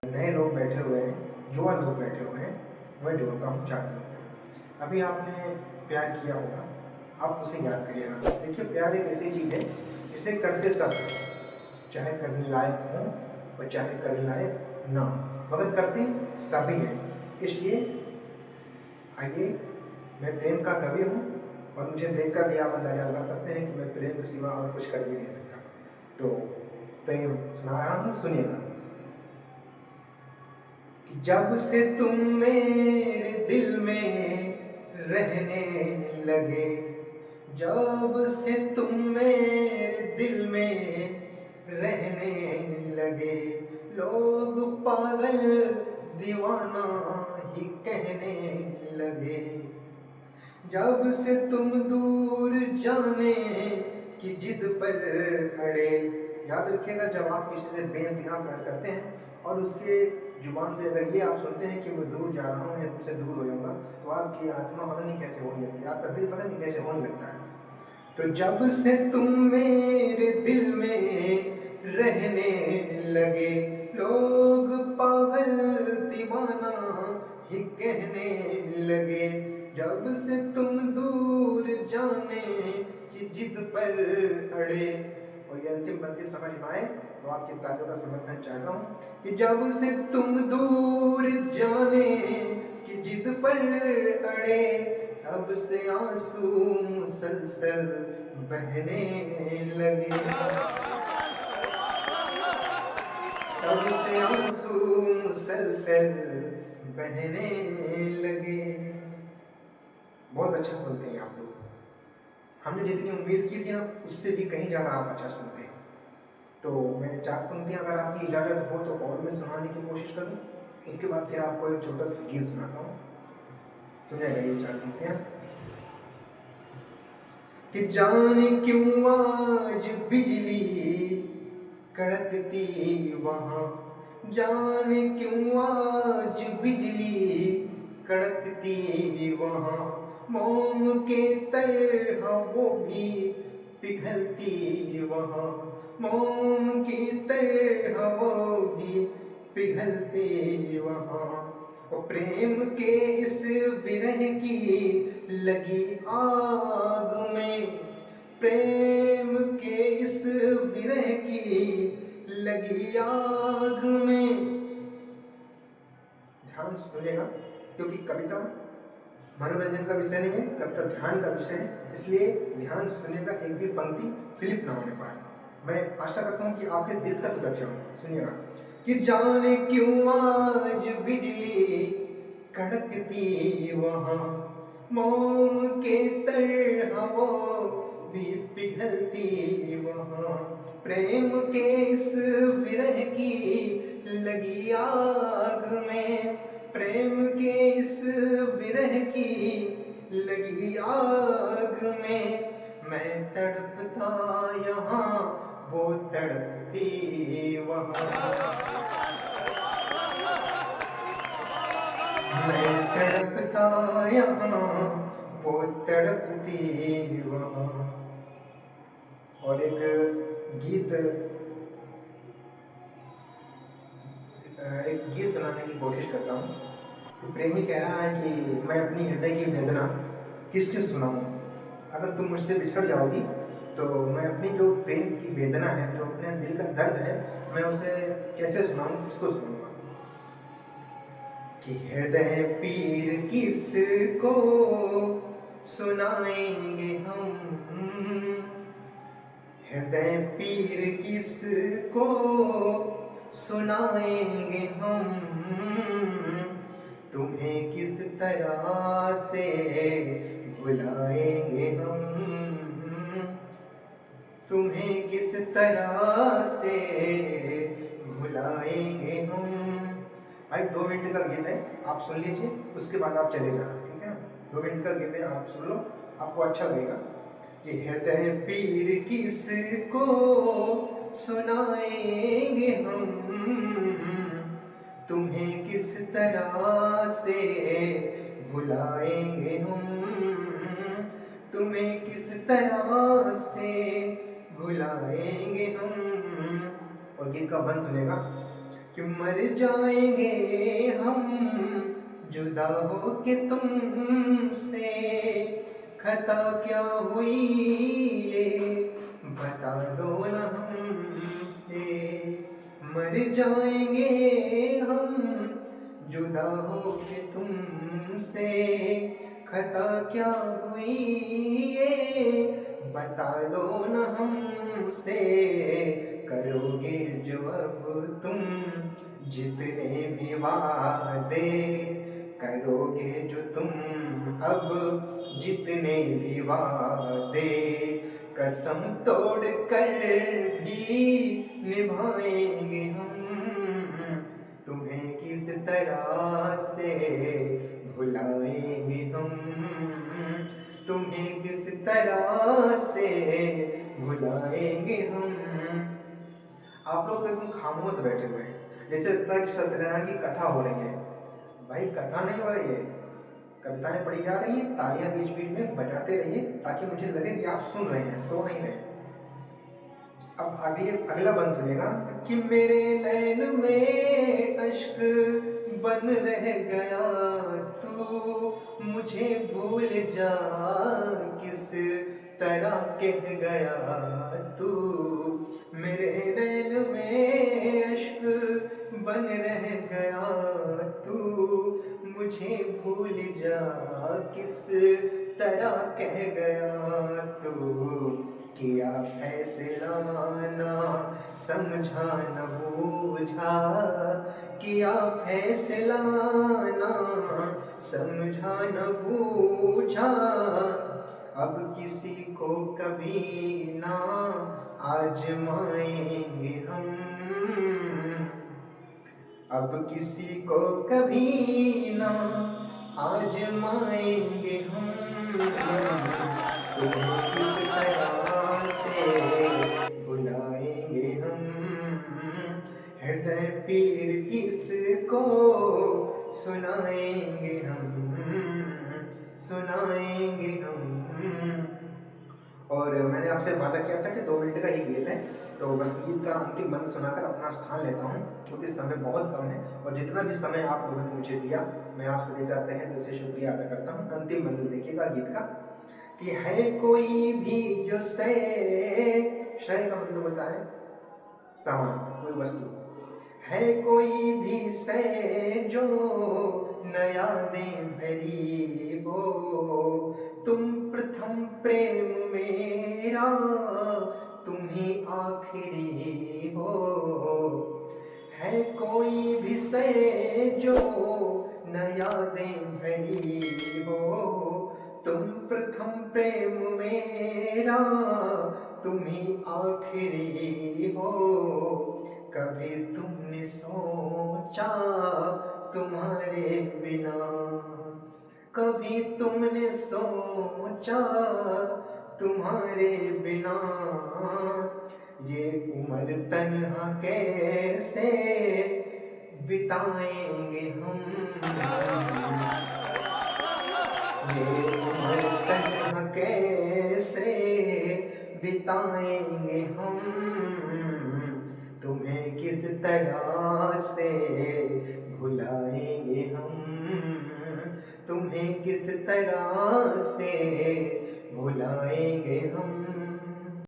नए लोग बैठे हुए हैं, युवा लोग बैठे हुए हैं, मैं जोड़ता हूँ 4 किलोमीटर। अभी आपने प्यार किया होगा, आप उसे याद करिएगा। देखिए, प्यार एक ऐसी चीज़ है जिसे करते सब हैं, चाहे करने लायक हों और चाहे करने लायक ना हो, मगर करते सभी हैं। इसलिए आइए, मैं प्रेम का कवि हूँ और मुझे देखकर भी आप अंदाजा लगा सकते हैं कि मैं प्रेम के सिवा और कुछ कर भी नहीं सकता। तो प्रेम सुना रहा हूँ, सुनिएगा। जब से तुम मेरे दिल में रहने लगे, जब से तुम मेरे दिल में रहने लगे, लोग पागल दीवाना ही कहने लगे। जब से तुम दूर जाने की जिद पर अड़े। याद रखिएगा, जब आप किसी से बेइंतहा प्यार करते हैं और उसके जुबान से अगर ये आप सुनते हैं कि मैं दूर जा रहा हूँ या तुमसे दूर हो जाऊंगा, तो आपकी आत्मा पता नहीं कैसे होने लगती है, आपका दिल पता नहीं कैसे होने लगता है। तो जब से तुम मेरे दिल में रहने लगे, लोग पागल दीवाना ही कहने लगे। जब से तुम दूर जाने की जिद पर अड़े। और ये अंतिम पंक्ति समझ पाए तो आपकी तालियों का समर्थन चाहता हूँ कि जब से तुम दूर जाने की जिद पर अड़े, तब से आंसू मुसलसल बहने लगे। तब से आंसू मुसलसल बहने लगे। बहुत अच्छा सुनते हैं आप लोग। हमने जितनी उम्मीद की थी ना, उससे भी कहीं ज़्यादा आप अच्छा सुनते हैं। तो मैं 4 पंक्तियाँ अगर आपकी इजाज़त हो तो और मैं सुनाने की कोशिश करूँ, उसके बाद फिर आपको एक छोटा सा गीत सुनाता हूँ। सुनिएगा ये 4 पंक्तियाँ। कि जाने क्यों आज बिजली कड़कती वहाँ, जाने क्यों आज बिजली कड़कती वहाँ, मोम के तरह वो भी पिघलती वहाँ, मोम की तरह वो भी पिघलती वहाँ। और प्रेम के इस विरह की लगी आग में, प्रेम के इस विरह की लगी आग में। ध्यान से सुनिएगा, क्योंकि कविता मनोरंजन का विषय नहीं है, कविता ध्यान का विषय है, इसलिए ध्यान से सुनिएगा, एक भी पंक्ति फ्लिप ना होने पाए। मैं आशा करता हूँ कि आपके दिल तक उतर जाऊंगा। सुनिएगा कि जाने क्यों आज बिजली कड़कती वहाँ, मोम के तरह वो भी पिघलती वहाँ, प्रेम के इस विरह की लगी आग में, प्रेम के इस विरह की लगी आग में। मैं तड़पता यहाँ, वो तड़पती वहाँ, मैं तड़पता यहाँ, वो तड़पती वहाँ। और एक गीत सुनाने की कोशिश करता हूँ। तो प्रेमी कह रहा है कि मैं अपनी हृदय की वेदना किससे सुनाऊँ, अगर तुम मुझसे बिछड़ जाओगी तो मैं अपनी जो प्रेम की वेदना है, जो अपने दिल का दर्द है, मैं उसे कैसे सुनाऊँ, किसको सुनाऊँगा। कि हृदय पीर किसको सुनाएंगे हम, हृदय पीर किसको सुनाएंगे हम, तुम्हें किस तरह से भुलाएंगे हम, तुम्हें किस तरह से भुलाएंगे हम। भाई 2 मिनट का गीत है, आप सुन लीजिए, उसके बाद आप चले जाना, ठीक है ना। 2 मिनट का गीत है, आप सुन लो, आपको अच्छा लगेगा। कि हृदय पीर किसको सुनाएंगे हम, तुम्हें किस तरह से भुलाएंगे हम, तुम्हें किस तरह से भुलाएंगे हम। और गीत का बंद सुनेगा। कि मर जाएंगे हम जुदा हो के तुमसे। खता क्या हुई ये बता दो न हमसे। मर जाएंगे हम जुदा हो के तुमसे। खता क्या हुई ये बता दो न हमसे। करोगे जो अब तुम जितने भी वादे। करोगे जो तुम अब जितने भी वादे। कसम तोड़ कर भी निभाएंगे हम। तुम्हें किस तरह से भुलाएंगे हम। तुम्हें किस तरह से भुलाएंगे हम। आप लोग एकदम खामोश बैठे हुए हैं, जैसे लगता है कि सत्यनारायण की कथा हो रही है। भाई कथा नहीं हो रही है, कविताएं पढ़ी जा रही हैं। तालियां बीच बीच में बजाते रहिए ताकि मुझे लगे कि आप सुन रहे हैं, सो नहीं रहे। अब अगला बंद सुनेगा कि मेरे नैन में अश्क बन रह गया तू मुझे भूल जा किस तरह कह गया तू। मेरे नैन में अश्क बन रह गया तू मुझे भूल जा किस तरह कह गया तू। किया फैसला ना समझा न बूझा। किया फैसला ना समझा न बूझा। अब किसी को कभी ना आजमाएंगे हम। अब किसी को कभी ना आजमाएंगे हम। तुम्हें किस तरह से भुलाएंगे हम। हृदय पीर किसको सुनाएंगे हम। सुनाएंगे हम। और मैंने आपसे वादा किया था कि 2 मिनट का ही गीत है, तो बस गीत का अंतिम बंद सुनाकर अपना स्थान लेता हूँ, क्योंकि समय बहुत कम है। और जितना भी समय आप लोगों ने मुझे दिया, मैं आप सभी का तहे दिल से शुक्रिया अदा करता हूँ। अंतिम बंद देखिएगा गीत का कि है कोई भी जो शय का मतलब होता है सामान, कोई वस्तु। है कोई भी शय जो नया दे भरी हो। तुम प्रथम प्रेम मेरा तुम ही आखिरी हो। है कोई भी शय जो नया दे भरी हो। तुम प्रथम प्रेम मेरा तुम ही आखिरी हो। कभी तुमने सोचा तुम्हारे बिना। कभी तुमने सोचा तुम्हारे बिना। ये उम्र तन्हा कैसे बिताएंगे हम। ये उम्र तन्हा कैसे बिताएंगे हम। तुम्हें किस तरह से भुलाएंगे हम। तुम्हें किस तरह से भुलाएंगे हम।